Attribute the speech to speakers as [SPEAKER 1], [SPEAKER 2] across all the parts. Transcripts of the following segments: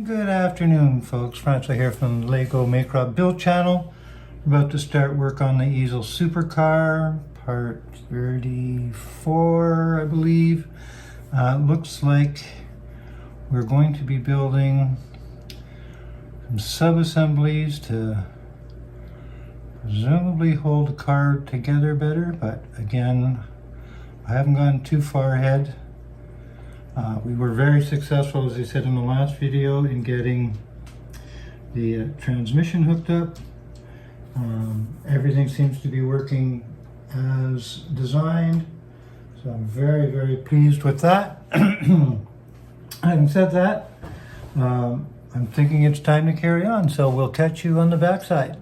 [SPEAKER 1] Good afternoon, folks. Francois here from the Lego Maycroft Build channel. We're about to start work on the easel supercar, part 34, I believe. Looks like we're going to be building some sub-assemblies to presumably hold the car together better, but again, I haven't gone too far ahead. We were very successful, as I said in the last video, in getting the transmission hooked up. Everything seems to be working as designed, so I'm very, very pleased with that. Having said that, I'm thinking it's time to carry on, so we'll catch you on the backside.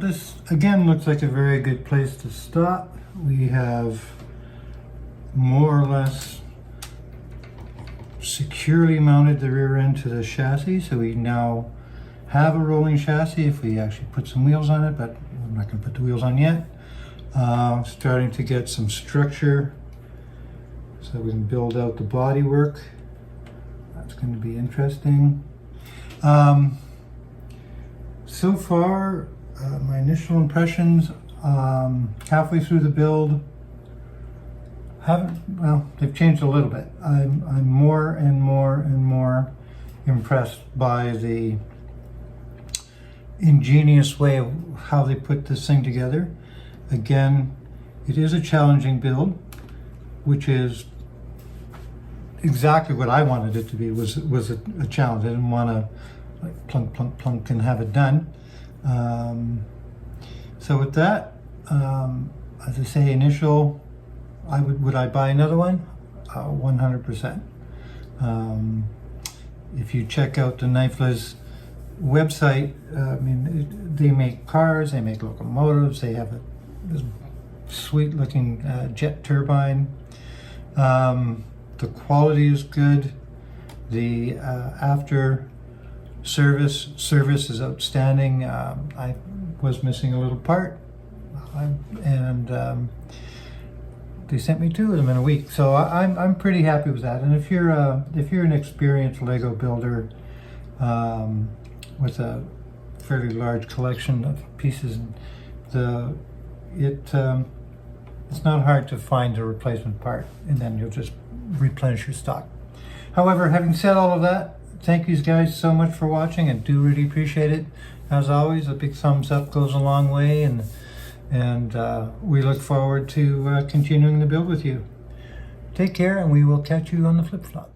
[SPEAKER 1] this again looks like a very good place to stop. We have more or less securely mounted the rear end to the chassis, so we now have a rolling chassis if we actually put some wheels on it, but I'm not going to put the wheels on yet. Starting to get some structure so we can build out the body work. That's going to be interesting. So far, my initial impressions halfway through the build they've changed a little bit. I'm more and more impressed by the ingenious way of how they put this thing together. Again, it is a challenging build, which is exactly what I wanted it to be. Was a challenge. I didn't want to like plunk and have it done. So with that, as I say, initial, would I buy another one? 100%. If you check out the Knifeless website, they make cars, they make locomotives, they have this sweet looking jet turbine. The quality is good. The after service is outstanding. I was missing a little part, and they sent me 2 of them in a week, so I'm pretty happy with that. And if you're an experienced Lego builder with a fairly large collection of pieces, it's not hard to find a replacement part, and then you'll just replenish your stock. However, having said all of that, thank you guys so much for watching, and do really appreciate it. As always, a big thumbs up goes a long way, and we look forward to continuing the build with you. Take care, and we will catch you on the flip-flop.